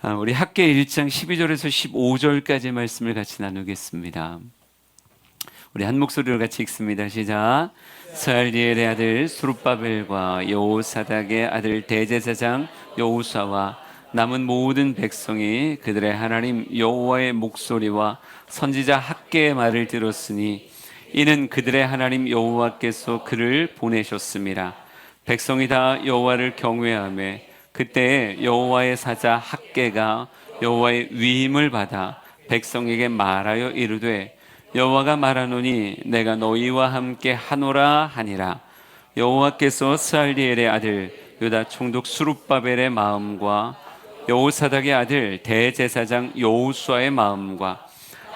우리 학계 1장 12절에서 15절까지 말씀을 같이 나누겠습니다. 우리 한 목소리로 같이 읽습니다. 시작. 스알디엘의 아들 스룹바벨과 여호사닥의 아들 대제사장 여호수아와 남은 모든 백성이 그들의 하나님 여호와의 목소리와 선지자 학계의 말을 들었으니 이는 그들의 하나님 여호와께서 그를 보내셨습니다. 백성이 다 여호와를 경외하며 그때에 여호와의 사자 학계가 여호와의 위임을 받아 백성에게 말하여 이르되 여호와가 말하노니 내가 너희와 함께 하노라 하니라. 여호와께서 스알디엘의 아들 유다 총독 스룹바벨의 마음과 여호사닥의 아들 대제사장 여호수아의 마음과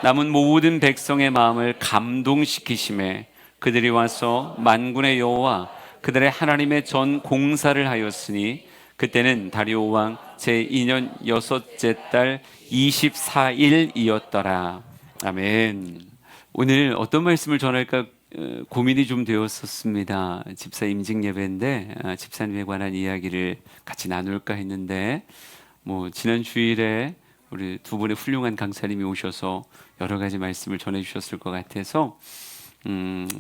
남은 모든 백성의 마음을 감동시키심에 그들이 와서 만군의 여호와 그들의 하나님의 전 공사를 하였으니 그때는 다리오 왕 제2년 여섯째 달 24일이었더라. 아멘. 오늘 어떤 말씀을 전할까 고민이 좀 되었었습니다. 집사 임직 예배인데 집사님에 관한 이야기를 같이 나눌까 했는데 지난 주일에 우리 두 분의 훌륭한 강사님이 오셔서 여러 가지 말씀을 전해주셨을 것 같아서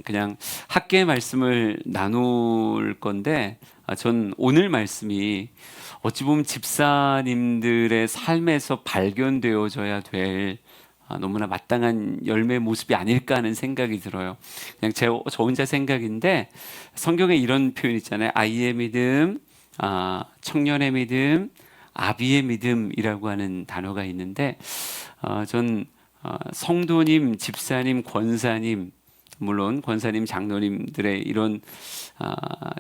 그냥 학계의 말씀을 나눌 건데 전 오늘 말씀이 어찌 보면 집사님들의 삶에서 발견되어져야 될 너무나 마땅한 열매의 모습이 아닐까 하는 생각이 들어요. 그냥 저 혼자 생각인데 성경에 이런 표현 있잖아요. 아이의 믿음, 청년의 믿음, 아비의 믿음이라고 하는 단어가 있는데 전 성도님, 집사님, 권사님, 물론 권사님, 장로님들의 이런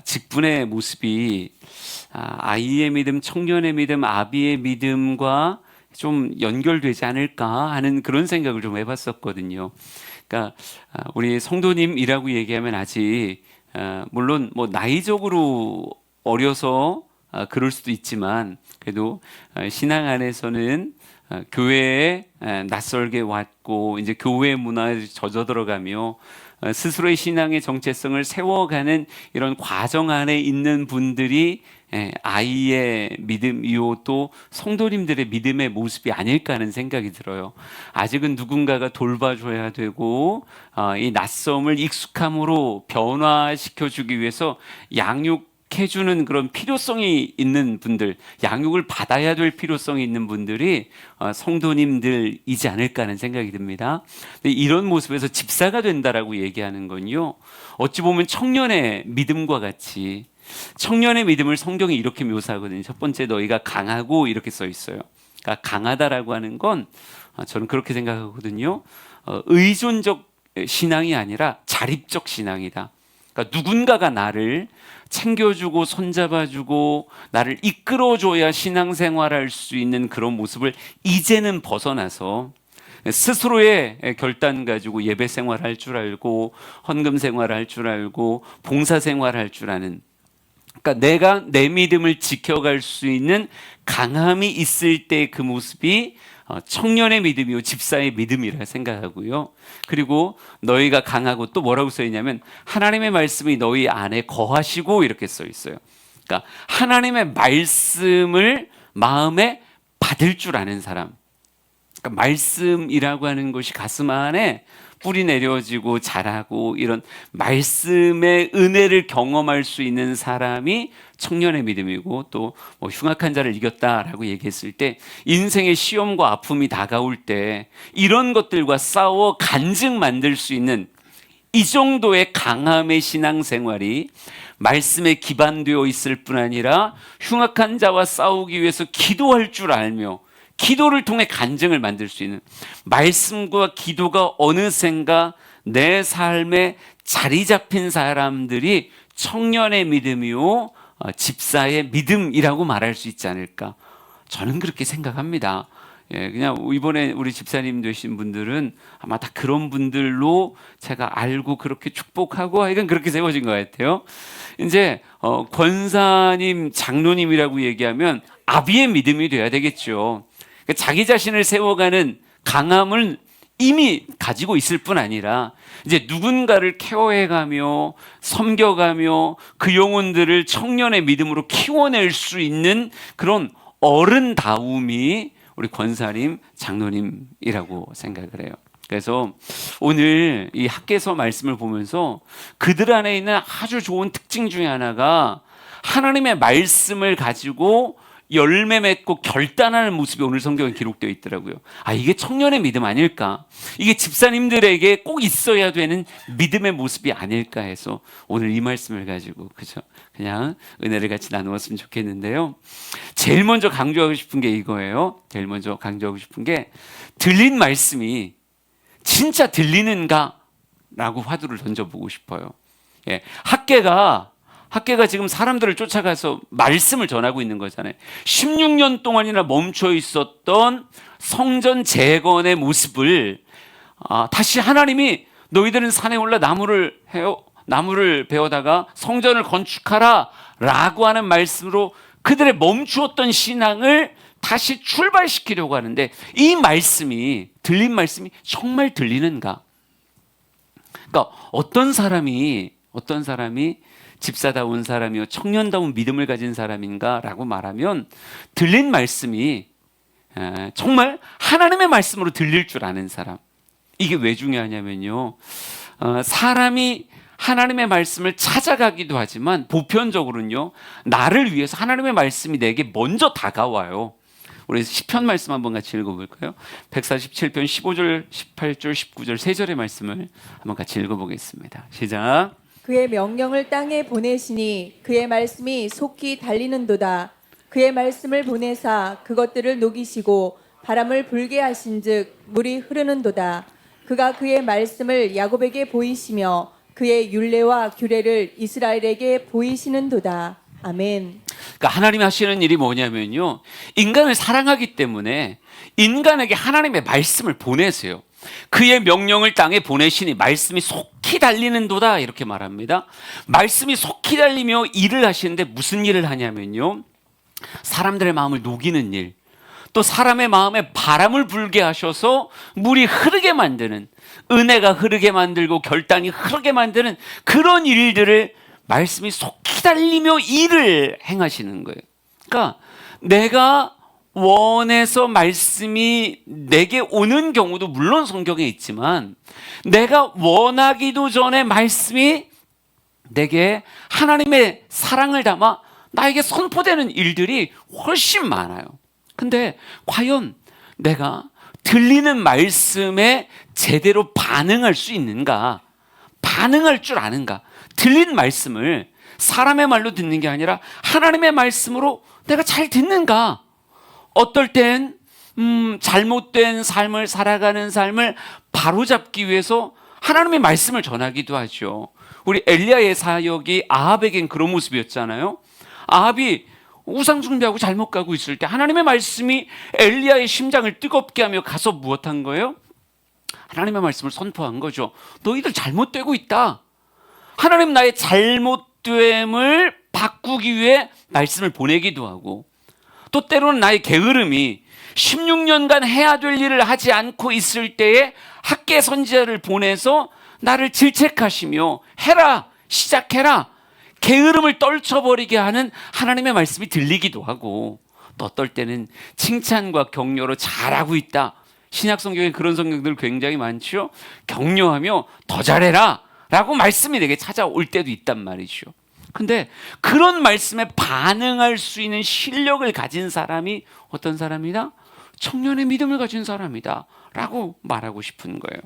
직분의 모습이 아이의 믿음, 청년의 믿음, 아비의 믿음과 좀 연결되지 않을까 하는 그런 생각을 좀 해봤었거든요. 그러니까 우리 성도님이라고 얘기하면 아직 물론 나이적으로 어려서 그럴 수도 있지만 그래도 신앙 안에서는 교회에 낯설게 왔고 이제 교회 문화에 젖어 들어가며 스스로의 신앙의 정체성을 세워가는 이런 과정 안에 있는 분들이 아이의 믿음이요 또 성도님들의 믿음의 모습이 아닐까 하는 생각이 들어요. 아직은 누군가가 돌봐줘야 되고 이 낯섦을 익숙함으로 변화시켜주기 위해서 양육해주는 그런 필요성이 있는 분들, 양육을 받아야 될 필요성이 있는 분들이 성도님들이지 않을까 하는 생각이 듭니다. 근데 이런 모습에서 집사가 된다라고 얘기하는 건요, 어찌 보면 청년의 믿음과 같이 청년의 믿음을 성경이 이렇게 묘사하거든요. 첫 번째, 너희가 강하고 이렇게 써 있어요. 그러니까 강하다라고 하는 건 저는 그렇게 생각하거든요. 의존적 신앙이 아니라 자립적 신앙이다. 그러니까 누군가가 나를 챙겨주고 손잡아주고 나를 이끌어줘야 신앙생활할 수 있는 그런 모습을 이제는 벗어나서 스스로의 결단 가지고 예배 생활할 줄 알고 헌금 생활할 줄 알고 봉사 생활할 줄 아는, 그러니까 내가 내 믿음을 지켜갈 수 있는 강함이 있을 때 그 모습이 청년의 믿음이요 집사의 믿음이라 생각하고요. 그리고 너희가 강하고 또 뭐라고 써 있냐면 하나님의 말씀이 너희 안에 거하시고 이렇게 써 있어요. 그러니까 하나님의 말씀을 마음에 받을 줄 아는 사람, 그러니까 말씀이라고 하는 것이 가슴 안에 뿌리 내려지고 자라고 이런 말씀의 은혜를 경험할 수 있는 사람이 청년의 믿음이고, 또 흉악한 자를 이겼다라고 얘기했을 때 인생의 시험과 아픔이 다가올 때 이런 것들과 싸워 간증 만들 수 있는 이 정도의 강함의 신앙생활이 말씀에 기반되어 있을 뿐 아니라 흉악한 자와 싸우기 위해서 기도할 줄 알며 기도를 통해 간증을 만들 수 있는, 말씀과 기도가 어느샌가 내 삶에 자리 잡힌 사람들이 청년의 믿음이요 집사의 믿음이라고 말할 수 있지 않을까, 저는 그렇게 생각합니다. 그냥 이번에 우리 집사님 되신 분들은 아마 다 그런 분들로 제가 알고 그렇게 축복하고 하여간 그렇게 세워진 것 같아요. 이제 권사님, 장로님이라고 얘기하면 아비의 믿음이 돼야 되겠죠. 자기 자신을 세워가는 강함을 이미 가지고 있을 뿐 아니라 이제 누군가를 케어해가며 섬겨가며 그 영혼들을 청년의 믿음으로 키워낼 수 있는 그런 어른다움이 우리 권사님, 장로님이라고 생각을 해요. 그래서 오늘 이 학개서 말씀을 보면서 그들 안에 있는 아주 좋은 특징 중에 하나가 하나님의 말씀을 가지고 열매 맺고 결단하는 모습이 오늘 성경에 기록되어 있더라고요. 아, 이게 청년의 믿음 아닐까? 이게 집사님들에게 꼭 있어야 되는 믿음의 모습이 아닐까 해서 오늘 이 말씀을 가지고 그냥 은혜를 같이 나누었으면 좋겠는데요. 제일 먼저 강조하고 싶은 게 이거예요. 제일 먼저 강조하고 싶은 게 들린 말씀이 진짜 들리는가? 라고 화두를 던져보고 싶어요. 예, 학계가 지금 사람들을 쫓아가서 말씀을 전하고 있는 거잖아요. 16년 동안이나 멈춰 있었던 성전 재건의 모습을 다시 하나님이 너희들은 산에 올라 나무를 베어다가 성전을 건축하라 라고 하는 말씀으로 그들의 멈추었던 신앙을 다시 출발시키려고 하는데 이 말씀이 들린 말씀이 정말 들리는가? 그러니까 어떤 사람이 집사다운 사람이요 청년다운 믿음을 가진 사람인가라고 말하면 들린 말씀이 정말 하나님의 말씀으로 들릴 줄 아는 사람. 이게 왜 중요하냐면요, 사람이 하나님의 말씀을 찾아가기도 하지만 보편적으로는요, 나를 위해서 하나님의 말씀이 내게 먼저 다가와요. 우리 시편 말씀 한번 같이 읽어볼까요? 147편 15절, 18절, 19절 세 절의 말씀을 한번 같이 읽어보겠습니다. 시작. 그의 명령을 땅에 보내시니 그의 말씀이 속히 달리는도다. 그의 말씀을 보내사 그것들을 녹이시고 바람을 불게 하신즉 물이 흐르는도다. 그가 그의 말씀을 야곱에게 보이시며 그의 율례와 규례를 이스라엘에게 보이시는도다. 아멘. 그러니까 하나님이 하시는 일이 뭐냐면요, 인간을 사랑하기 때문에 인간에게 하나님의 말씀을 보내세요. 그의 명령을 땅에 보내시니 말씀이 속히 달리는도다 이렇게 말합니다. 말씀이 속히 달리며 일을 하시는데 무슨 일을 하냐면요, 사람들의 마음을 녹이는 일, 또 사람의 마음에 바람을 불게 하셔서 물이 흐르게 만드는, 은혜가 흐르게 만들고 결단이 흐르게 만드는 그런 일들을 말씀이 속히 달리며 일을 행하시는 거예요. 그러니까 내가 원해서 말씀이 내게 오는 경우도 물론 성경에 있지만 내가 원하기도 전에 말씀이 내게 하나님의 사랑을 담아 나에게 선포되는 일들이 훨씬 많아요. 근데 과연 내가 들리는 말씀에 제대로 반응할 수 있는가? 반응할 줄 아는가? 들린 말씀을 사람의 말로 듣는 게 아니라 하나님의 말씀으로 내가 잘 듣는가? 어떨 땐 잘못된 삶을 살아가는 삶을 바로잡기 위해서 하나님의 말씀을 전하기도 하죠. 우리 엘리야의 사역이 아합에겐 그런 모습이었잖아요. 아합이 우상 숭배하고 잘못 가고 있을 때 하나님의 말씀이 엘리야의 심장을 뜨겁게 하며 가서 무엇한 거예요? 하나님의 말씀을 선포한 거죠. 너희들 잘못되고 있다. 하나님 나의 잘못됨을 바꾸기 위해 말씀을 보내기도 하고, 또 때로는 나의 게으름이 16년간 해야 될 일을 하지 않고 있을 때에 학계 선지자를 보내서 나를 질책하시며 해라, 시작해라, 게으름을 떨쳐버리게 하는 하나님의 말씀이 들리기도 하고, 또 어떨 때는 칭찬과 격려로 잘하고 있다. 신약 성경에 그런 성경들 굉장히 많죠. 격려하며 더 잘해라 라고 말씀이 내게 찾아올 때도 있단 말이죠. 근데 그런 말씀에 반응할 수 있는 실력을 가진 사람이 어떤 사람이다? 청년의 믿음을 가진 사람이다 라고 말하고 싶은 거예요.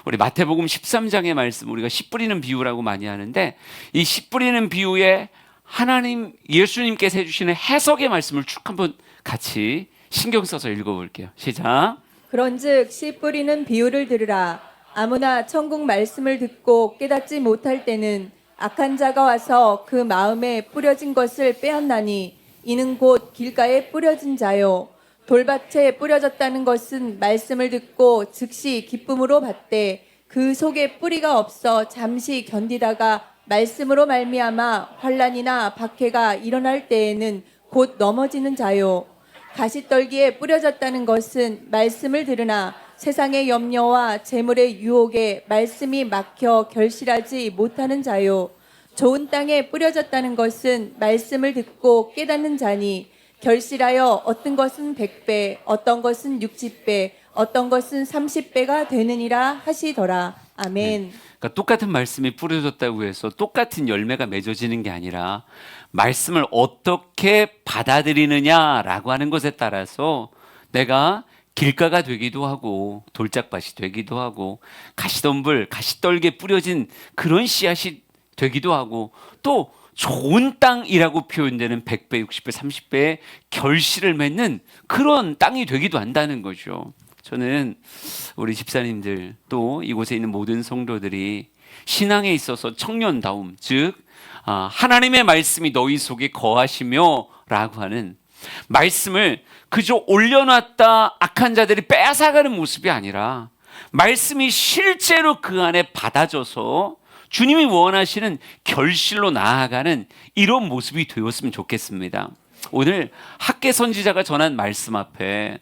우리 마태복음 13장의 말씀, 우리가 씨 뿌리는 비유라고 많이 하는데 이 씨 뿌리는 비유에 하나님 예수님께서 해주시는 해석의 말씀을 쭉 한번 같이 신경 써서 읽어볼게요. 시작. 그런즉 씨 뿌리는 비유를 들으라. 아무나 천국 말씀을 듣고 깨닫지 못할 때는 악한 자가 와서 그 마음에 뿌려진 것을 빼앗나니 이는 곧 길가에 뿌려진 자요. 돌밭에 뿌려졌다는 것은 말씀을 듣고 즉시 기쁨으로 받되 그 속에 뿌리가 없어 잠시 견디다가 말씀으로 말미암아 환난이나 박해가 일어날 때에는 곧 넘어지는 자요. 가시떨기에 뿌려졌다는 것은 말씀을 들으나 세상의 염려와 재물의 유혹에 말씀이 막혀 결실하지 못하는 자요. 좋은 땅에 뿌려졌다는 것은 말씀을 듣고 깨닫는 자니 결실하여 어떤 것은 100배, 어떤 것은 60배, 어떤 것은 30배가 되느니라 하시더라. 아멘. 그러니까 똑같은 말씀이 뿌려졌다고 해서 똑같은 열매가 맺어지는 게 아니라 말씀을 어떻게 받아들이느냐라고 하는 것에 따라서 내가 길가가 되기도 하고 돌짝밭이 되기도 하고 가시덤불, 가시떨기에 뿌려진 그런 씨앗이 되기도 하고 또 좋은 땅이라고 표현되는 100배, 60배, 30배의 결실을 맺는 그런 땅이 되기도 한다는 거죠. 저는 우리 집사님들 또 이곳에 있는 모든 성도들이 신앙에 있어서 청년다움, 즉 하나님의 말씀이 너희 속에 거하시며 라고 하는 말씀을 그저 올려놨다 악한 자들이 뺏어가는 모습이 아니라 말씀이 실제로 그 안에 받아져서 주님이 원하시는 결실로 나아가는 이런 모습이 되었으면 좋겠습니다. 오늘 학개 선지자가 전한 말씀 앞에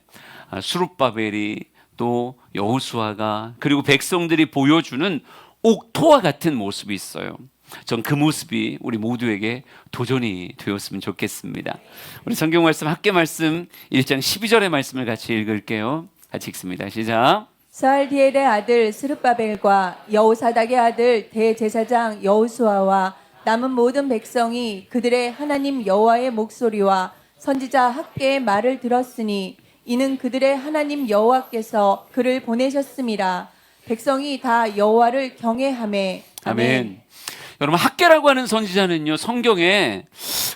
스룹바벨이 또 여호수아가 그리고 백성들이 보여주는 옥토와 같은 모습이 있어요. 전 그 모습이 우리 모두에게 도전이 되었으면 좋겠습니다. 우리 성경 말씀 학개 말씀 1장 12절의 말씀을 같이 읽을게요. 같이 읽습니다. 시작. 스알디엘의 아들 스룹바벨과 여호사닥의 아들 대제사장 여호수아와 남은 모든 백성이 그들의 하나님 여호와의 목소리와 선지자 학개의 말을 들었으니 이는 그들의 하나님 여호와께서 그를 보내셨음이라. 백성이 다 여호와를 경외하매. 아멘. 여러분 학개라고 하는 선지자는요 성경에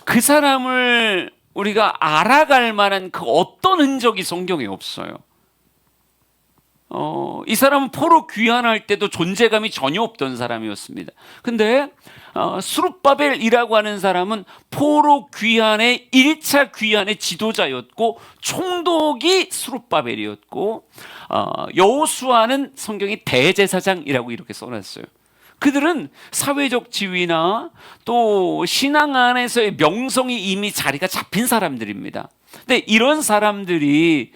그 사람을 우리가 알아갈 만한 그 어떤 흔적이 성경에 없어요. 이 사람은 포로 귀환할 때도 존재감이 전혀 없던 사람이었습니다. 근데 스룹바벨이라고 하는 사람은 포로 귀환의 1차 귀환의 지도자였고 총독이 스룹바벨이었고 여호수아는 성경이 대제사장이라고 이렇게 써놨어요. 그들은 사회적 지위나 또 신앙 안에서의 명성이 이미 자리가 잡힌 사람들입니다. 근데 이런 사람들이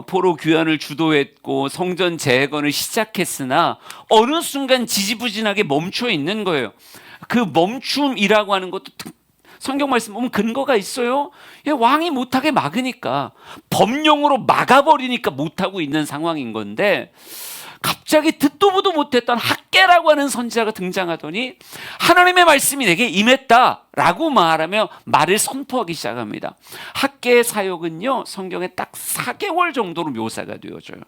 포로 귀환을 주도했고 성전 재건을 시작했으나 어느 순간 지지부진하게 멈춰 있는 거예요. 그 멈춤이라고 하는 것도 성경 말씀 보면 근거가 있어요. 왕이 못하게 막으니까 법령으로 막아버리니까 못하고 있는 상황인 건데 갑자기 듣도 보도 못했던 학개라고 하는 선지자가 등장하더니 하나님의 말씀이 내게 임했다라고 말하며 말을 선포하기 시작합니다. 학개의 사역은요 성경에 딱 4개월 정도로 묘사가 되어져요.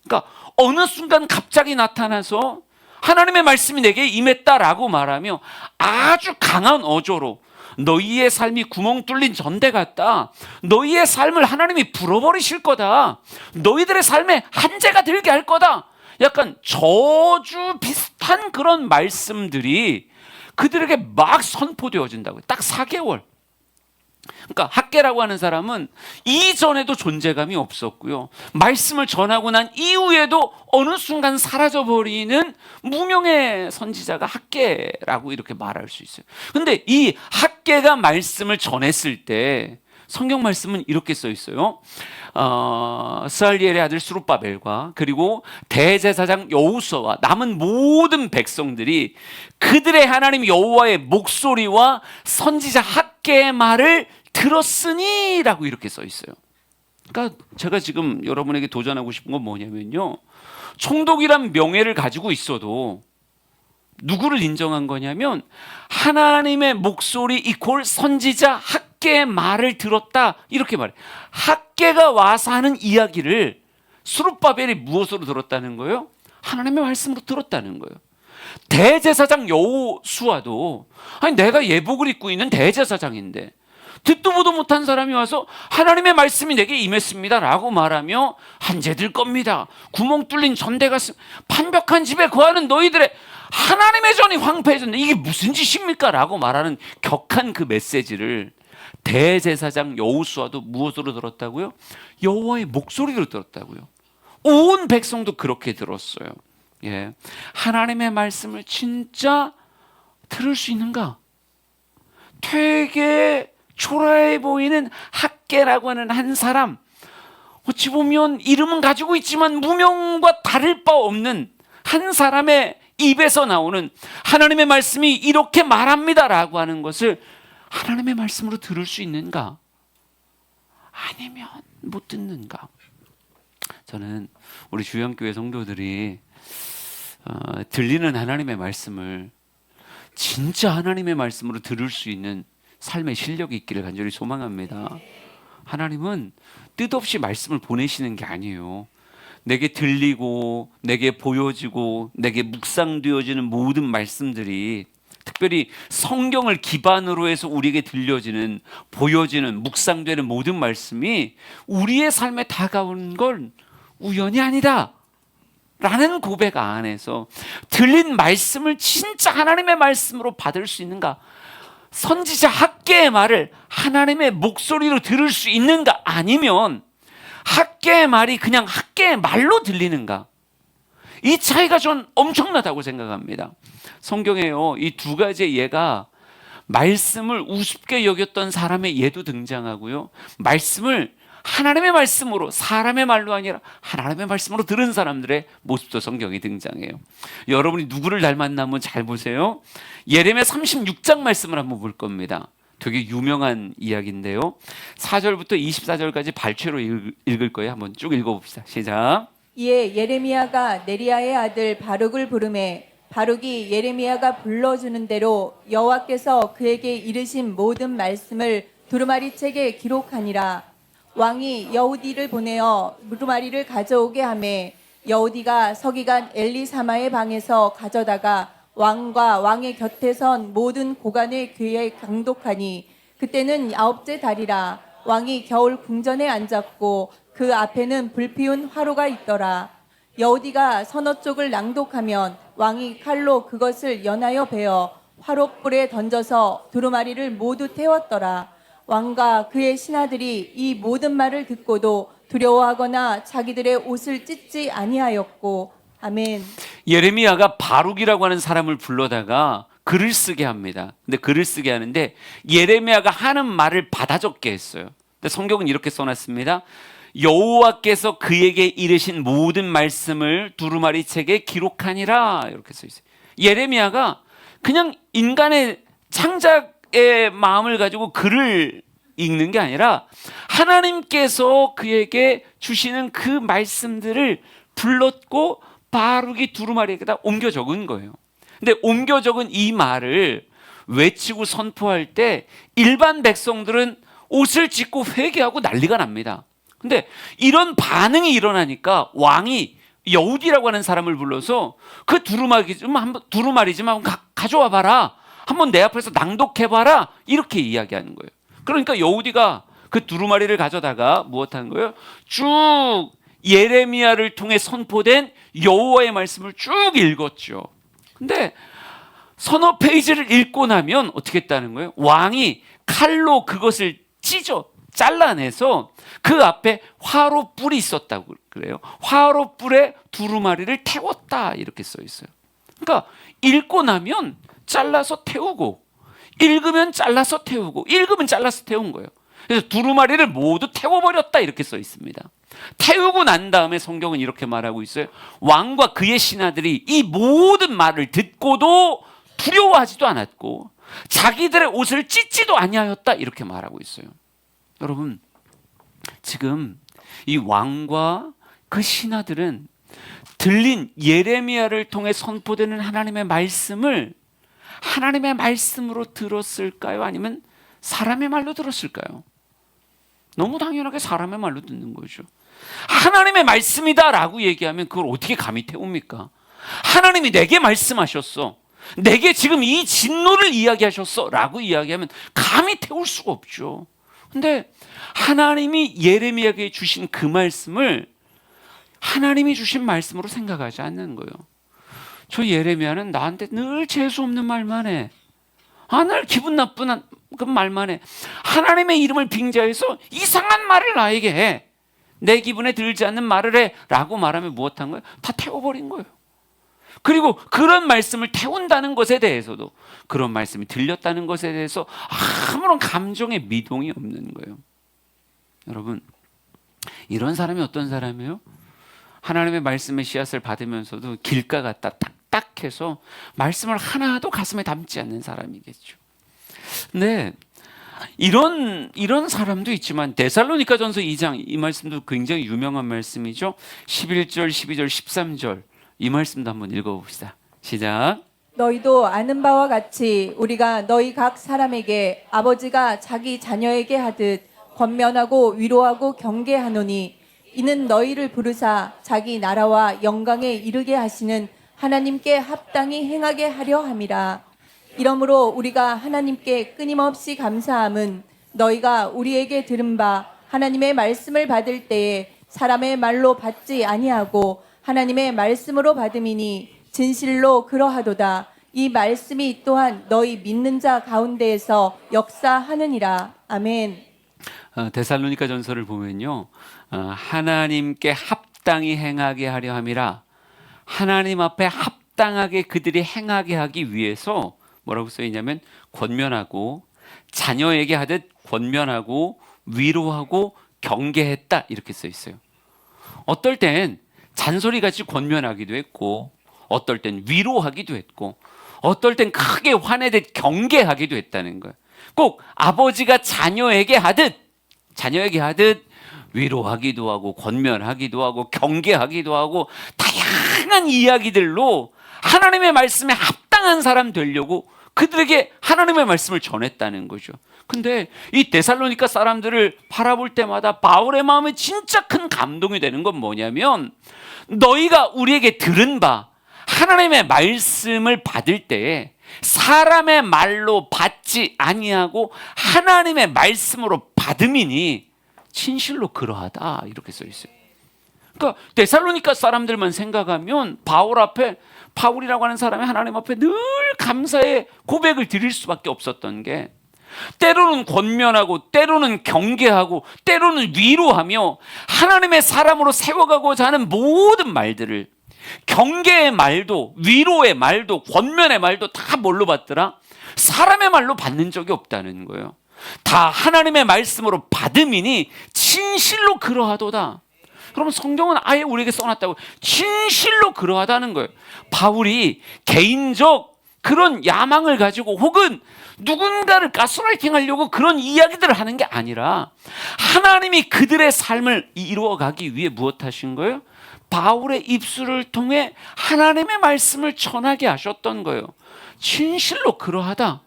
그러니까 어느 순간 갑자기 나타나서 하나님의 말씀이 내게 임했다라고 말하며 아주 강한 어조로 너희의 삶이 구멍 뚫린 전대 같다. 너희의 삶을 하나님이 불어버리실 거다. 너희들의 삶에 한재가 들게 할 거다. 약간 저주 비슷한 그런 말씀들이 그들에게 막 선포되어진다고요. 딱 4개월. 그러니까 학개라고 하는 사람은 이전에도 존재감이 없었고요. 말씀을 전하고 난 이후에도 어느 순간 사라져버리는 무명의 선지자가 학개라고 이렇게 말할 수 있어요. 근데 이 학개가 말씀을 전했을 때 성경 말씀은 이렇게 써 있어요. 스알디엘의 아들 스룹바벨과 그리고 대제사장 여호수아와 남은 모든 백성들이 그들의 하나님 여호와의 목소리와 선지자 학개의 말을 들었으니라고 이렇게 써 있어요. 그러니까 제가 지금 여러분에게 도전하고 싶은 건 뭐냐면요. 총독이란 명예를 가지고 있어도 누구를 인정한 거냐면 하나님의 목소리 이퀄 선지자 학개의 말을 들었다 이렇게 말해. 학개가 와서 하는 이야기를 스룹바벨이 무엇으로 들었다는 거예요? 하나님의 말씀으로 들었다는 거예요. 대제사장 여호수아도 아니 내가 예복을 입고 있는 대제사장인데 듣도 보도 못한 사람이 와서 하나님의 말씀이 내게 임했습니다 라고 말하며 한재들 겁니다. 구멍 뚫린 전대가 판벽한 집에 거하는 너희들의 하나님의 전이 황폐해졌네. 이게 무슨 짓입니까? 라고 말하는 격한 그 메시지를 대제사장 여호수아도 무엇으로 들었다고요? 여호와의 목소리로 들었다고요. 온 백성도 그렇게 들었어요. 예. 하나님의 말씀을 진짜 들을 수 있는가? 되게 초라해 보이는 학개라고 하는 한 사람, 어찌 보면 이름은 가지고 있지만 무명과 다를 바 없는 한 사람의 입에서 나오는 하나님의 말씀이 이렇게 말합니다라고 하는 것을 하나님의 말씀으로 들을 수 있는가? 아니면 못 듣는가? 저는 우리 주영교회 성도들이 들리는 하나님의 말씀을 진짜 하나님의 말씀으로 들을 수 있는 삶의 실력이 있기를 간절히 소망합니다. 하나님은 뜻없이 말씀을 보내시는 게 아니에요. 내게 들리고 내게 보여지고 내게 묵상되어지는 모든 말씀들이, 특별히 성경을 기반으로 해서 우리에게 들려지는, 보여지는, 묵상되는 모든 말씀이 우리의 삶에 다가오는 건 우연이 아니다 라는 고백 안에서 들린 말씀을 진짜 하나님의 말씀으로 받을 수 있는가? 선지자 학개의 말을 하나님의 목소리로 들을 수 있는가? 아니면 학개의 말이 그냥 학개의 말로 들리는가? 이 차이가 전 엄청나다고 생각합니다. 성경에요, 이 두 가지의 예가 말씀을 우습게 여겼던 사람의 예도 등장하고요, 말씀을 하나님의 말씀으로, 사람의 말로 아니라 하나님의 말씀으로 들은 사람들의 모습도 성경에 등장해요. 여러분이 누구를 닮았나 한번 잘 보세요. 예레미야 36장 말씀을 한번 볼 겁니다. 되게 유명한 이야기인데요, 4절부터 24절까지 발췌로 읽을 거예요. 한번 쭉 읽어봅시다. 시작. 이에 예레미야가 네리야의 아들 바룩을 부르매 바룩이 예레미야가 불러주는 대로 여호와께서 그에게 이르신 모든 말씀을 두루마리 책에 기록하니라. 왕이 여우디를 보내어 두루마리를 가져오게 하매 여우디가 서기관 엘리사마의 방에서 가져다가 왕과 왕의 곁에 선 모든 고관의 귀에 강독하니 그때는 9째 달이라. 왕이 겨울 궁전에 앉았고 그 앞에는 불피운 화로가 있더라. 여우디가 서너 쪽을 낭독하면 왕이 칼로 그것을 연하여 베어 화롯불에 던져서 두루마리를 모두 태웠더라. 왕과 그의 신하들이 이 모든 말을 듣고도 두려워하거나 자기들의 옷을 찢지 아니하였고. 아멘. 예레미야가 바룩이라고 하는 사람을 불러다가 글을 쓰게 합니다. 근데 글을 쓰게 하는데 예레미야가 하는 말을 받아 적게 했어요. 근데 성경은 이렇게 써놨습니다. 여호와께서 그에게 이르신 모든 말씀을 두루마리 책에 기록하니라, 이렇게 써 있어요. 예레미야가 그냥 인간의 창작의 마음을 가지고 글을 읽는 게 아니라 하나님께서 그에게 주시는 그 말씀들을 불렀고 바룩이 두루마리에다 옮겨 적은 거예요. 근데 옮겨 적은 이 말을 외치고 선포할 때 일반 백성들은 옷을 찢고 회개하고 난리가 납니다. 근데 이런 반응이 일어나니까 왕이 여우디라고 하는 사람을 불러서 그 두루마리 좀 한번 가져와 봐라, 한번 내 앞에서 낭독해 봐라, 이렇게 이야기하는 거예요. 그러니까 여우디가 그 두루마리를 가져다가 무엇한 거예요? 쭉 예레미야를 통해 선포된 여호와의 말씀을 쭉 읽었죠. 근데 서너 페이지를 읽고 나면 어떻게 했다는 거예요? 왕이 칼로 그것을 잘라내서 그 앞에 화롯불이 있었다고 그래요. 화롯불에 두루마리를 태웠다, 이렇게 써 있어요. 그러니까 읽고 나면 잘라서 태우고, 읽으면 잘라서 태우고, 읽으면 잘라서 태운 거예요. 그래서 두루마리를 모두 태워버렸다, 이렇게 써 있습니다. 태우고 난 다음에 성경은 이렇게 말하고 있어요. 왕과 그의 신하들이 이 모든 말을 듣고도 두려워하지도 않았고 자기들의 옷을 찢지도 아니하였다, 이렇게 말하고 있어요. 여러분, 지금 이 왕과 그 신하들은 들린 예레미야를 통해 선포되는 하나님의 말씀을 하나님의 말씀으로 들었을까요? 아니면 사람의 말로 들었을까요? 너무 당연하게 사람의 말로 듣는 거죠. 하나님의 말씀이다 라고 얘기하면 그걸 어떻게 감히 태웁니까? 하나님이 내게 말씀하셨어, 내게 지금 이 진노를 이야기하셨어 라고 이야기하면 감히 태울 수가 없죠. 근데 하나님이 예레미야에게 주신 그 말씀을 하나님이 주신 말씀으로 생각하지 않는 거예요. 저 예레미야는 나한테 늘 재수없는 말만 해. 늘 기분 나쁜 그 말만 해. 하나님의 이름을 빙자해서 이상한 말을 나에게 해. 내 기분에 들지 않는 말을 해 라고 말하면 무엇한 거예요? 다 태워버린 거예요. 그리고 그런 말씀을 태운다는 것에 대해서도, 그런 말씀이 들렸다는 것에 대해서 아무런 감정의 미동이 없는 거예요. 여러분, 이런 사람이 어떤 사람이에요? 하나님의 말씀의 씨앗을 받으면서도 길가 같다 딱딱해서 말씀을 하나도 가슴에 담지 않는 사람이겠죠. 근데 이런 사람도 있지만 데살로니가전서 2장 이 말씀도 굉장히 유명한 말씀이죠. 11절, 12절, 13절 이 말씀도 한번 읽어봅시다. 시작. 너희도 아는 바와 같이 우리가 너희 각 사람에게 아버지가 자기 자녀에게 하듯 권면하고 위로하고 경계하노니 이는 너희를 부르사 자기 나라와 영광에 이르게 하시는 하나님께 합당히 행하게 하려 함이라. 이러므로 우리가 하나님께 끊임없이 감사함은 너희가 우리에게 들은 바 하나님의 말씀을 받을 때에 사람의 말로 받지 아니하고 하나님의 말씀으로 받음이니 진실로 그러하도다. 이 말씀이 또한 너희 믿는 자 가운데에서 역사하느니라. 아멘. 데살로니가 전서를 보면요, 하나님께 합당히 행하게 하려 함이라. 하나님 앞에 합당하게 그들이 행하게 하기 위해서 뭐라고 써 있냐면 권면하고 자녀에게 하듯 권면하고 위로하고 경계했다 이렇게 써 있어요. 어떨 땐 잔소리같이 권면하기도 했고 어떨 땐 위로하기도 했고 어떨 땐 크게 화내듯 경계하기도 했다는 거예요. 꼭 아버지가 자녀에게 하듯 위로하기도 하고 권면하기도 하고 경계하기도 하고 다양한 이야기들로 하나님의 말씀에 합당한 사람 되려고 그들에게 하나님의 말씀을 전했다는 거죠. 근데 이 데살로니가 사람들을 바라볼 때마다 바울의 마음에 진짜 큰 감동이 되는 건 뭐냐면 너희가 우리에게 들은 바 하나님의 말씀을 받을 때에 사람의 말로 받지 아니하고 하나님의 말씀으로 받음이니 진실로 그러하다 이렇게 써 있어요. 그러니까 데살로니가 사람들만 생각하면 바울이라고 하는 사람이 하나님 앞에 늘 감사의 고백을 드릴 수밖에 없었던 게 때로는 권면하고 때로는 경계하고 때로는 위로하며 하나님의 사람으로 세워가고자 하는 모든 말들을 경계의 말도 위로의 말도 권면의 말도 다 뭘로 받더라? 사람의 말로 받는 적이 없다는 거예요. 다 하나님의 말씀으로 받음이니 진실로 그러하도다. 그러면 성경은 아예 우리에게 써놨다고 진실로 그러하다는 거예요. 바울이 개인적 그런 야망을 가지고 혹은 누군가를 가스라이팅 하려고 그런 이야기들을 하는 게 아니라 하나님이 그들의 삶을 이루어가기 위해 무엇 하신 거예요? 바울의 입술을 통해 하나님의 말씀을 전하게 하셨던 거예요. 진실로 그러하다.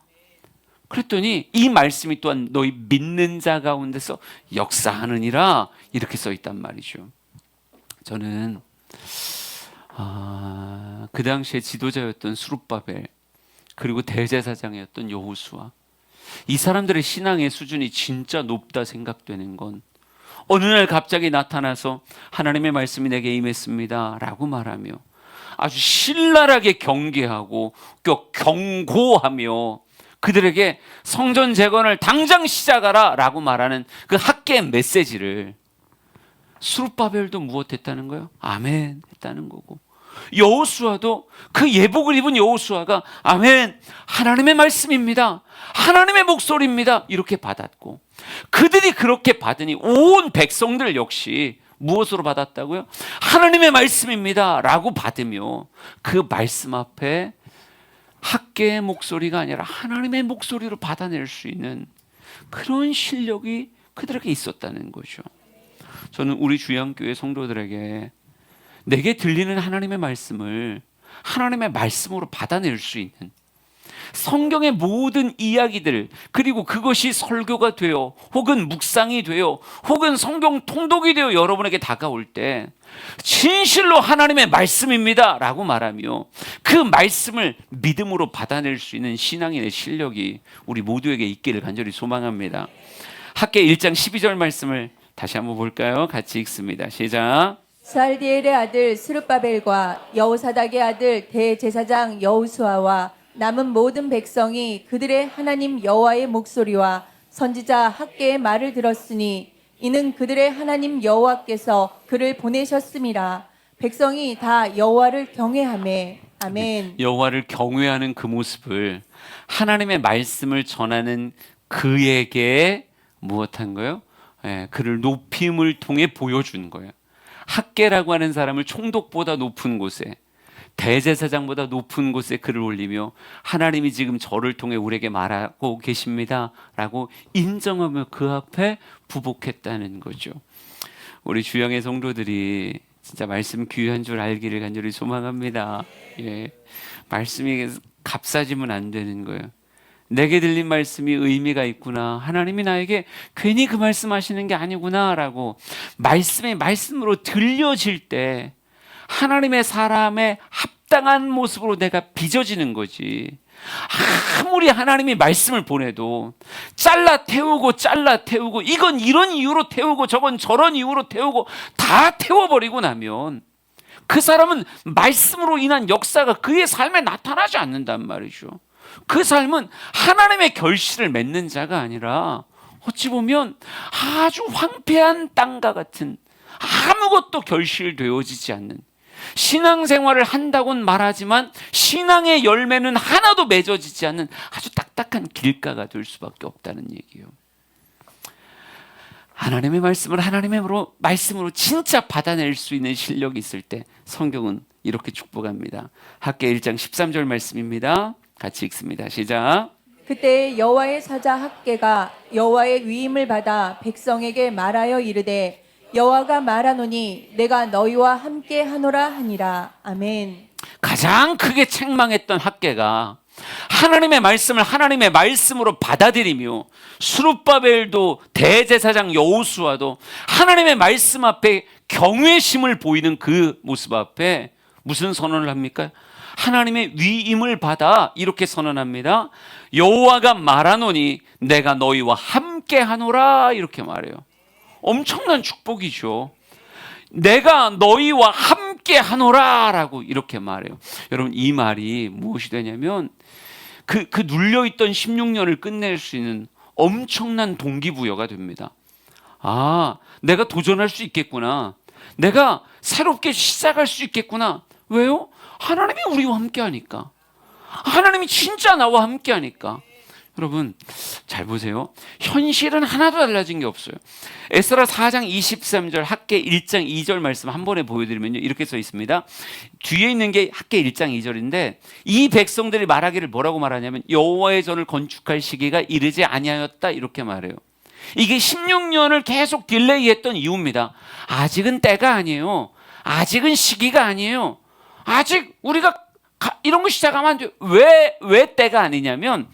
그랬더니 이 말씀이 또한 너희 믿는 자 가운데서 역사하느니라 이렇게 써 있단 말이죠. 저는 그 당시에 지도자였던 스룹바벨 그리고 대제사장이었던 여호수아 이 사람들의 신앙의 수준이 진짜 높다 생각되는 건 어느 날 갑자기 나타나서 하나님의 말씀이 내게 임했습니다 라고 말하며 아주 신랄하게 경계하고 경고하며 그들에게 성전 재건을 당장 시작하라 라고 말하는 그 학계의 메시지를 스룹바벨도 무엇했다는 거예요? 아멘 했다는 거고 여호수아도 그 예복을 입은 여호수아가 아멘 하나님의 말씀입니다 하나님의 목소리입니다 이렇게 받았고 그들이 그렇게 받으니 온 백성들 역시 무엇으로 받았다고요? 하나님의 말씀입니다 라고 받으며 그 말씀 앞에 학계의 목소리가 아니라 하나님의 목소리로 받아낼 수 있는 그런 실력이 그들에게 있었다는 거죠. 저는 우리 주양교회 성도들에게 내게 들리는 하나님의 말씀을 하나님의 말씀으로 받아낼 수 있는 성경의 모든 이야기들 그리고 그것이 설교가 되어 혹은 묵상이 되어 혹은 성경 통독이 되어 여러분에게 다가올 때 진실로 하나님의 말씀입니다 라고 말하며 그 말씀을 믿음으로 받아낼 수 있는 신앙인의 실력이 우리 모두에게 있기를 간절히 소망합니다. 학계 1장 12절 말씀을 다시 한번 볼까요? 같이 읽습니다. 시작. 살디엘의 아들 스룹바벨과 여호사닥의 아들 대제사장 여호수아와 남은 모든 백성이 그들의 하나님 여호와의 목소리와 선지자 학계의 말을 들었으니 이는 그들의 하나님 여호와께서 그를 보내셨음이라. 백성이 다 여호와를 경외하며 아멘. 여호와를 경외하는 그 모습을 하나님의 말씀을 전하는 그에게 무엇한 거예요? 그를 높임을 통해 보여준 거예요. 학계라고 하는 사람을 총독보다 높은 곳에 대제사장보다 높은 곳에 글을 올리며 하나님이 지금 저를 통해 우리에게 말하고 계십니다 라고 인정하며 그 앞에 부복했다는 거죠. 우리 주영의 성도들이 진짜 말씀 귀한 줄 알기를 간절히 소망합니다. 예, 말씀이 값싸지면 안 되는 거예요. 내게 들린 말씀이 의미가 있구나, 하나님이 나에게 괜히 그 말씀 하시는 게 아니구나 라고 말씀이 말씀으로 들려질 때 하나님의 사람의 합당한 모습으로 내가 빚어지는 거지. 아무리 하나님이 말씀을 보내도 잘라 태우고 이건 이런 이유로 태우고 저건 저런 이유로 태우고 다 태워버리고 나면 그 사람은 말씀으로 인한 역사가 그의 삶에 나타나지 않는단 말이죠. 그 삶은 하나님의 결실을 맺는 자가 아니라 어찌 보면 아주 황폐한 땅과 같은, 아무것도 결실되어지지 않는, 신앙생활을 한다고는 말하지만 신앙의 열매는 하나도 맺어지지 않는 아주 딱딱한 길가가 될 수밖에 없다는 얘기예요. 하나님의 말씀을 하나님의 말씀으로 진짜 받아낼 수 있는 실력이 있을 때 성경은 이렇게 축복합니다. 학개 1장 13절 말씀입니다. 같이 읽습니다. 시작. 그때 여호와의 사자 학개가 여호와의 위임을 받아 백성에게 말하여 이르되 여호와가 말하노니 내가 너희와 함께 하노라 하니라. 아멘. 가장 크게 책망했던 학개가 하나님의 말씀을 하나님의 말씀으로 받아들이며 스룹바벨도 대제사장 여호수아도 하나님의 말씀 앞에 경외심을 보이는 그 모습 앞에 무슨 선언을 합니까? 하나님의 위임을 받아 이렇게 선언합니다. 여호와가 말하노니 내가 너희와 함께 하노라, 이렇게 말해요. 엄청난 축복이죠. 내가 너희와 함께 하노라 라고 이렇게 말해요. 여러분, 이 말이 무엇이 되냐면 그 눌려있던 16년을 끝낼 수 있는 엄청난 동기부여가 됩니다. 아, 내가 도전할 수 있겠구나, 내가 새롭게 시작할 수 있겠구나. 왜요? 하나님이 우리와 함께 하니까, 하나님이 진짜 나와 함께 하니까. 여러분 잘 보세요. 현실은 하나도 달라진 게 없어요. 에스라 4장 23절, 학개 1장 2절 말씀 한 번에 보여드리면요, 이렇게 써 있습니다. 뒤에 있는 게 학개 1장 2절인데 이 백성들이 말하기를 뭐라고 말하냐면 여호와의 전을 건축할 시기가 이르지 아니하였다, 이렇게 말해요. 이게 16년을 계속 딜레이했던 이유입니다. 아직은 때가 아니에요. 아직은 시기가 아니에요. 아직 우리가 이런 거 시작하면 안 돼요. 왜 때가 아니냐면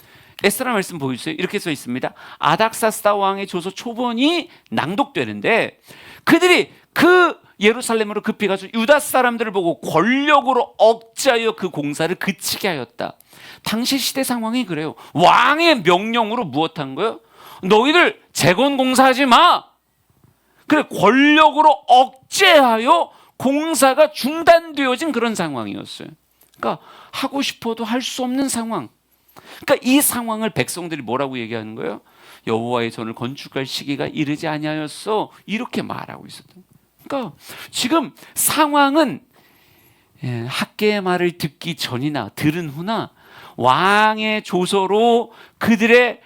에스라 말씀 보여주세요. 이렇게 써 있습니다. 아닥사스다 왕의 조서 초본이 낭독되는데 그들이 그 예루살렘으로 급히 가서 유다 사람들을 보고 권력으로 억제하여 그 공사를 그치게 하였다. 당시 시대 상황이 그래요. 왕의 명령으로 무엇한 거예요? 너희들 재건 공사하지 마. 그래, 권력으로 억제하여 공사가 중단되어진 그런 상황이었어요. 그러니까 하고 싶어도 할 수 없는 상황. 그러니까 이 상황을 백성들이 뭐라고 얘기하는 거예요? 여호와의 전을 건축할 시기가 이르지 아니하였어, 이렇게 말하고 있었던. 그러니까 지금 상황은 학개의 말을 듣기 전이나 들은 후나 왕의 조서로 그들의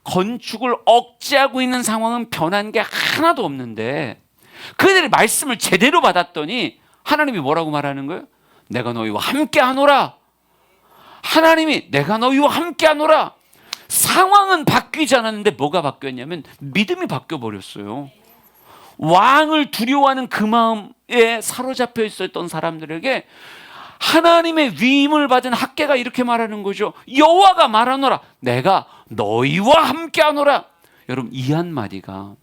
건축을 억제하고 있는 상황은 변한 게 하나도 없는데 그들이 말씀을 제대로 받았더니 하나님이 뭐라고 말하는 거예요? 내가 너희와 함께 하노라. 하나님이 내가 너희와 함께 하노라. 상황은 바뀌지 않았는데 뭐가 바뀌었냐면 믿음이 바뀌어버렸어요. 왕을 두려워하는 그 마음에 사로잡혀 있었던 사람들에게 하나님의 위임을 받은 학개가 이렇게 말하는 거죠. 여호와가 말하노라. 내가 너희와 함께 하노라. 여러분, 이 한마디가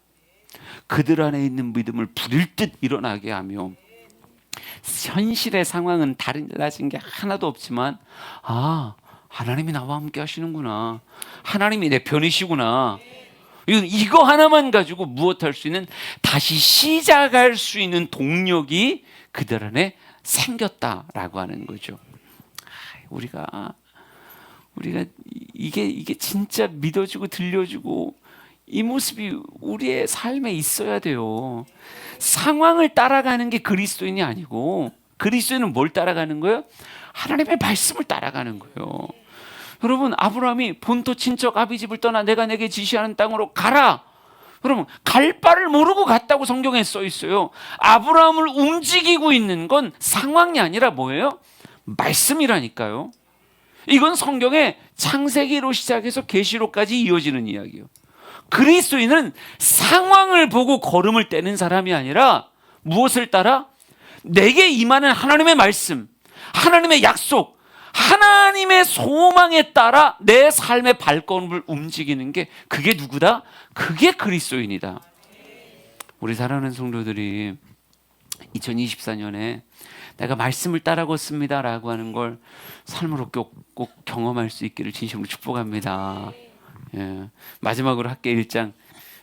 그들 안에 있는 믿음을 불일 듯 일어나게 하며 현실의 상황은 달라진 게 하나도 없지만 하나님이 나와 함께 하시는구나, 하나님이 내 편이시구나, 이거 하나만 가지고 무엇할 수 있는, 다시 시작할 수 있는 동력이 그들 안에 생겼다라고 하는 거죠. 우리가 이게 진짜 믿어지고 들려지고 이 모습이 우리의 삶에 있어야 돼요. 상황을 따라가는 게 그리스도인이 아니고, 그리스도인은 뭘 따라가는 거예요? 하나님의 말씀을 따라가는 거예요. 여러분, 아브라함이 본토 친척 아비집을 떠나 내가 내게 지시하는 땅으로 가라. 여러분, 갈 바를 모르고 갔다고 성경에 써 있어요. 아브라함을 움직이고 있는 건 상황이 아니라 뭐예요? 말씀이라니까요. 이건 성경의 창세기로 시작해서 계시록까지 이어지는 이야기예요. 그리스도인은 상황을 보고 걸음을 떼는 사람이 아니라 무엇을 따라? 내게 임하는 하나님의 말씀, 하나님의 약속, 하나님의 소망에 따라 내 삶의 발걸음을 움직이는 게, 그게 누구다? 그게 그리스도인이다. 우리 사랑하는 성도들이 2024년에 내가 말씀을 따라 걷습니다 라고 하는 걸 삶으로 꼭 경험할 수 있기를 진심으로 축복합니다. 예. 마지막으로 학계 1장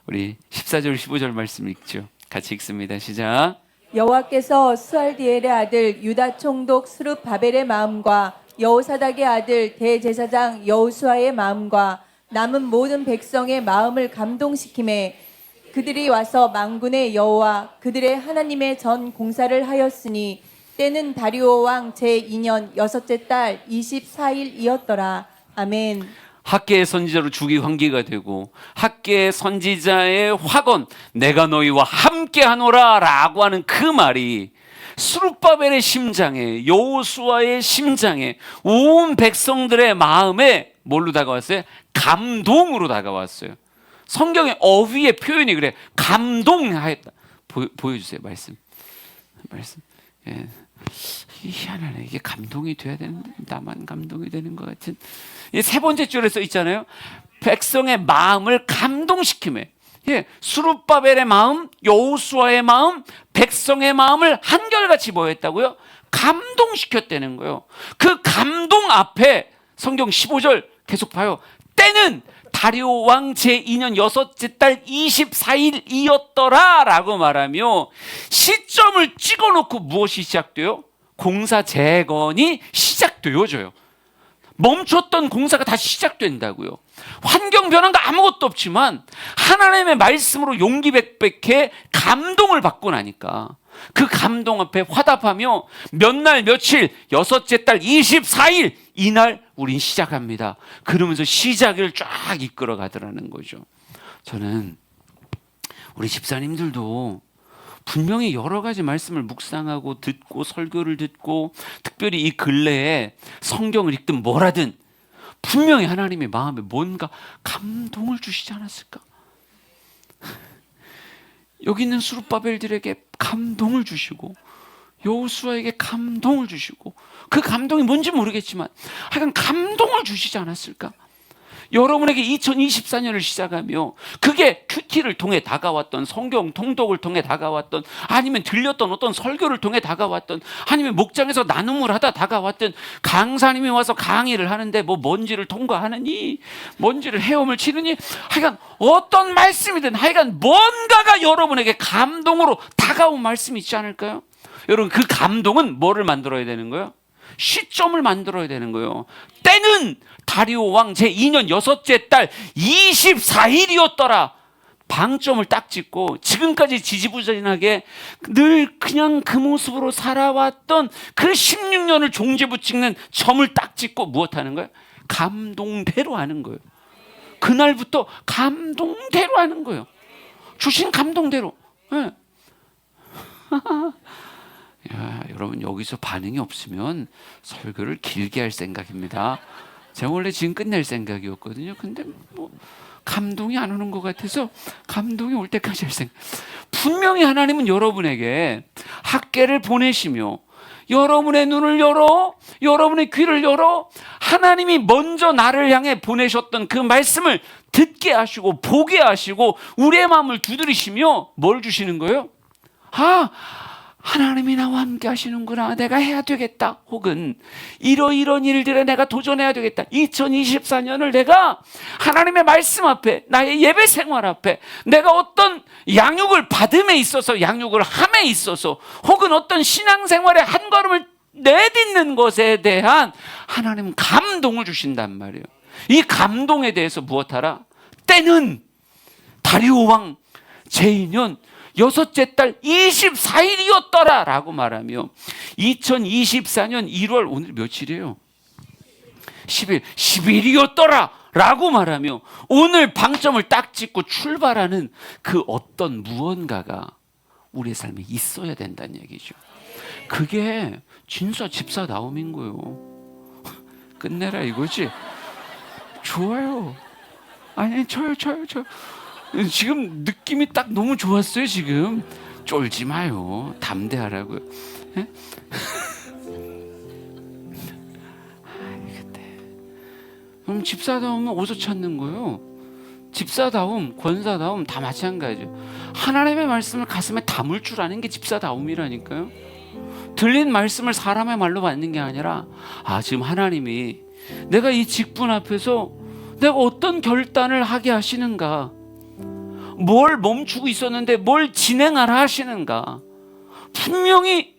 우리 14절 15절 말씀 읽죠. 같이 읽습니다. 시작. 여호와께서 스알디엘의 아들 유다 총독 스룹바벨의 마음과 여호사닥의 아들 대제사장 여호수아의 마음과 남은 모든 백성의 마음을 감동시키매 그들이 와서 만군의 여호와 그들의 하나님의 전 공사를 하였으니 때는 다리오 왕 제2년 여섯째 달 24일이었더라. 아멘. 학계의 선지자로 주기 환기가 되고 학계의 선지자의 확언, 내가 너희와 함께하노라 라고 하는 그 말이 스룹바벨의 심장에, 여호수아의 심장에, 온 백성들의 마음에 뭘로 다가왔어요? 감동으로 다가왔어요. 성경의 어휘의 표현이 그래. 감동하였다. 보여주세요. 말씀. 예. 희한하네. 이게 감동이 돼야 되는데 나만 감동이 되는 것 같은. 세 번째 줄에 써 있잖아요. 백성의 마음을 감동시키매. 예, 스룹바벨의 마음, 여호수아의 마음, 백성의 마음을 한결같이 뭐했다고요? 감동시켰다는 거예요. 그 감동 앞에 성경 15절 계속 봐요. 때는 다리오 왕 제2년 여섯째 달 24일이었더라 라고 말하며 시점을 찍어놓고 무엇이 시작돼요? 공사 재건이 시작되어져요. 멈췄던 공사가 다시 시작된다고요. 환경 변화가 아무것도 없지만 하나님의 말씀으로 용기 백백해 감동을 받고 나니까 그 감동 앞에 화답하며 몇 날 며칠 여섯째 달 24일 이날 우린 시작합니다. 그러면서 시작을 쫙 이끌어 가더라는 거죠. 저는 우리 집사님들도 분명히 여러 가지 말씀을 묵상하고 듣고 설교를 듣고 특별히 이 근래에 성경을 읽든 뭘 하든 분명히 하나님의 마음에 뭔가 감동을 주시지 않았을까? 여기 있는 스룹바벨들에게 감동을 주시고 여호수아에게 감동을 주시고 그 감동이 뭔지 모르겠지만 하여간 감동을 주시지 않았을까? 여러분에게 2024년을 시작하며 그게 큐티를 통해 다가왔던 성경 통독을 통해 다가왔던 아니면 들렸던 어떤 설교를 통해 다가왔던 아니면 목장에서 나눔을 하다 다가왔던 강사님이 와서 강의를 하는데 뭐 먼지를 통과하느니 먼지를 헤엄을 치느니 하여간 어떤 말씀이든 하여간 뭔가가 여러분에게 감동으로 다가온 말씀이 있지 않을까요? 여러분 그 감동은 뭐를 만들어야 되는 거예요? 시점을 만들어야 되는 거예요. 때는 다리오 왕 제2년 여섯째 달 24일이었더라. 방점을 딱 찍고 지금까지 지지부진하게 늘 그냥 그 모습으로 살아왔던 그 16년을 종지부 찍는 점을 딱 찍고 무엇하는 거예요? 감동대로 하는 거예요. 그날부터 감동대로 하는 거예요. 주신 감동대로. 네. 야, 여러분 여기서 반응이 없으면 설교를 길게 할 생각입니다. 제가 원래 지금 끝낼 생각이었거든요. 근데 뭐 감동이 안 오는 것 같아서 감동이 올 때까지 할 생각. 분명히 하나님은 여러분에게 학계를 보내시며 여러분의 눈을 열어 여러분의 귀를 열어 하나님이 먼저 나를 향해 보내셨던 그 말씀을 듣게 하시고 보게 하시고 우리의 마음을 두드리시며 뭘 주시는 거예요? 하나님이 나와 함께 하시는구나. 내가 해야 되겠다. 혹은 이런 일들에 내가 도전해야 되겠다. 2024년을 내가 하나님의 말씀 앞에 나의 예배 생활 앞에 내가 어떤 양육을 받음에 있어서 양육을 함에 있어서 혹은 어떤 신앙생활의 한 걸음을 내딛는 것에 대한 하나님 감동을 주신단 말이에요. 이 감동에 대해서 무엇하라? 때는 다리오 왕 제2년 여섯째 달 24일이었더라 라고 말하며 2024년 1월 오늘 며칠이에요? 10일이었더라 라고 말하며 오늘 방점을 딱 찍고 출발하는 그 어떤 무언가가 우리의 삶에 있어야 된다는 얘기죠. 그게 진짜 집사다움인 거요. 끝내라 이거지. 좋아요. 아니 쳐요. 지금 느낌이 딱 너무 좋았어요. 지금 쫄지 마요. 담대하라고요. 예? 그럼 집사다움은 어디서 찾는 거예요? 집사다움, 권사다움 다 마찬가지죠. 하나님의 말씀을 가슴에 담을 줄 아는 게 집사다움이라니까요. 들린 말씀을 사람의 말로 받는 게 아니라 지금 하나님이 내가 이 직분 앞에서 내가 어떤 결단을 하게 하시는가, 뭘 멈추고 있었는데 뭘 진행하라 하시는가. 분명히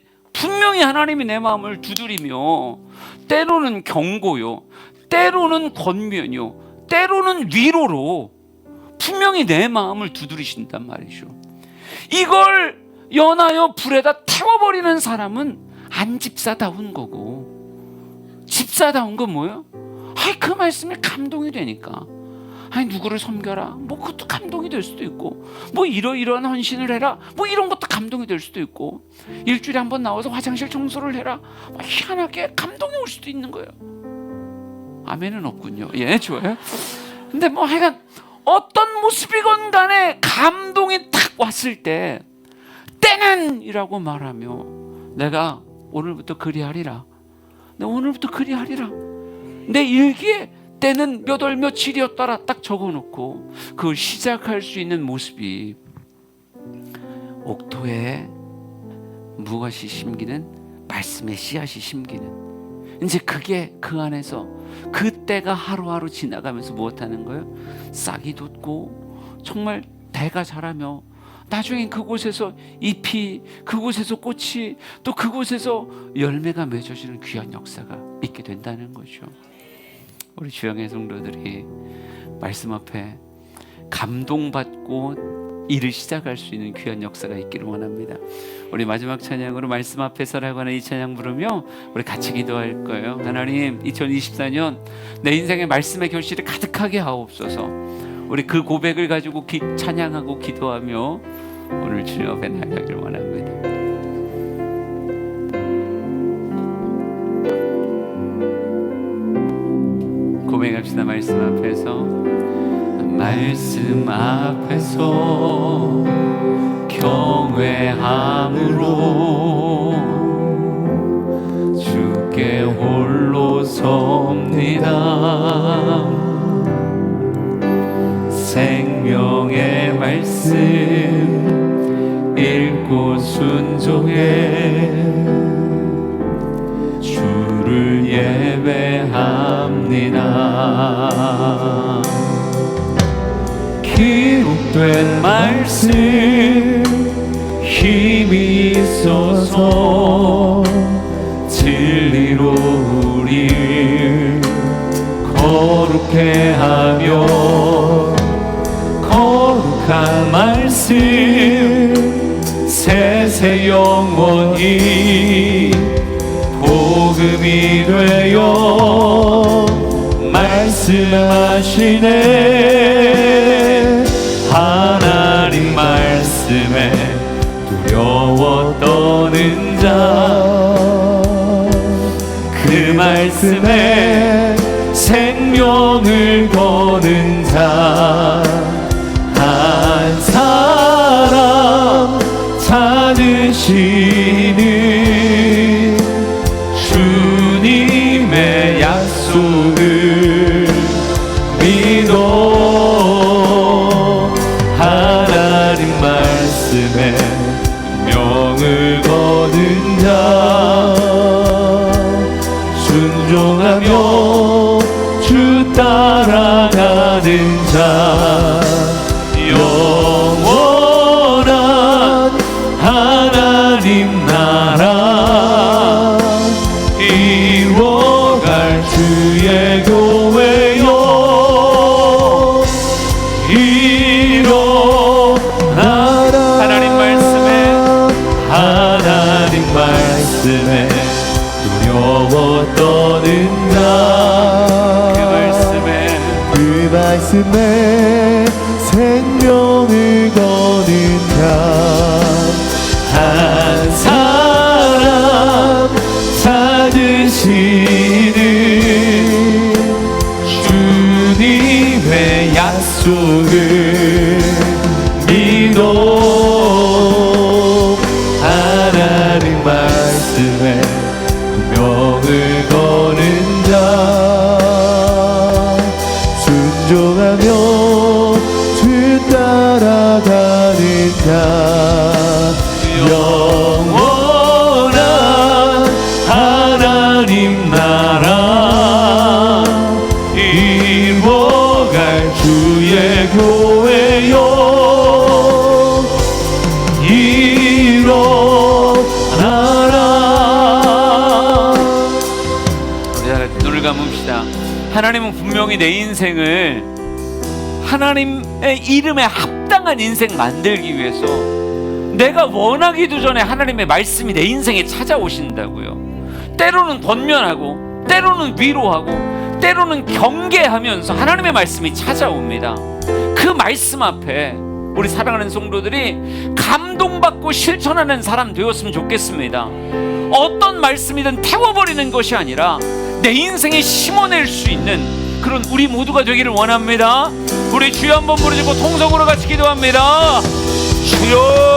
하나님이 내 마음을 두드리며 때로는 경고요, 때로는 권면요, 때로는 위로로 분명히 내 마음을 두드리신단 말이죠. 이걸 연하여 불에다 태워버리는 사람은 안 집사다운 거고, 집사다운 건 뭐예요? 그 말씀에 감동이 되니까 누구를 섬겨라, 그것도 감동이 될 수도 있고, 이러이러한 헌신을 해라, 이런 것도 감동이 될 수도 있고, 일주일에 한 번 나와서 화장실 청소를 해라, 희한하게 감동이 올 수도 있는 거예요. 아멘은 없군요. 예, 좋아요. 근데 하여간 어떤 모습이건 간에 감동이 탁 왔을 때 때는 이라고 말하며 내가 오늘부터 그리하리라, 내 일기에 때는 몇 월 며칠이었더라 딱 적어놓고 그걸 시작할 수 있는 모습이 옥토에 무엇이 심기는 말씀의 씨앗이 심기는, 이제 그게 그 안에서 그때가 하루하루 지나가면서 무엇하는 거예요? 싹이 돋고 정말 대가 자라며 나중에 그곳에서 잎이, 그곳에서 꽃이, 또 그곳에서 열매가 맺어지는 귀한 역사가 있게 된다는 거죠. 우리 주영의 성도들이 말씀 앞에 감동받고 일을 시작할 수 있는 귀한 역사가 있기를 원합니다. 우리 마지막 찬양으로 말씀 앞에서라고 하는 이 찬양 부르며 우리 같이 기도할 거예요. 하나님, 2024년 내 인생에 말씀의 결실이 가득하게 하옵소서. 우리 그 고백을 가지고 찬양하고 기도하며 오늘 주님 앞에 나가기를 원합니다. 고백합시다. 말씀 앞에서 경외함으로 주께 홀로 섭니다. 생명의 말씀 읽고 순종해 주를 예배합니다. 기록된 말씀 힘이 있어서 진리로 우리를 거룩해 하며 거룩한 말씀 세세 영원히 복음이 되어 말씀하시네. 하나님 말씀에 두려워 떠는 자, 그 말씀에 생명을 거는 자, 한 사람 찾으시는 주님의 약속을 믿어 하나님 말씀에 명을 거는 자, 순종하며 주 따라가는 자, 영원한 하나님 나라 이루어갈 주의 교회여 일어나라. 하나님 말씀에 두려워 떠는 자, 그 말씀에 생명을 거는 자, 한 사람 약속을 믿어 하나님 말씀에 명을 거는 자 순종하며 뒤따라가는 자 영원한 하나님 나라 이루어갈 주의 교회여 일어나라. 우리 다 눈을 감읍시다. 하나님은 분명히 내 인생을 하나님의 이름에 합당한 인생 만들기 위해서 내가 원하기도 전에 하나님의 말씀이 내 인생에 찾아오신다고요. 때로는 권면하고 때로는 위로하고 때로는 경계하면서 하나님의 말씀이 찾아옵니다. 그 말씀 앞에 우리 사랑하는 성도들이 감동받고 실천하는 사람 되었으면 좋겠습니다. 어떤 말씀이든 태워버리는 것이 아니라 내 인생에 심어낼 수 있는 그런 우리 모두가 되기를 원합니다. 우리 주여 한번 부르짖고 통성으로 같이 기도합니다. 주여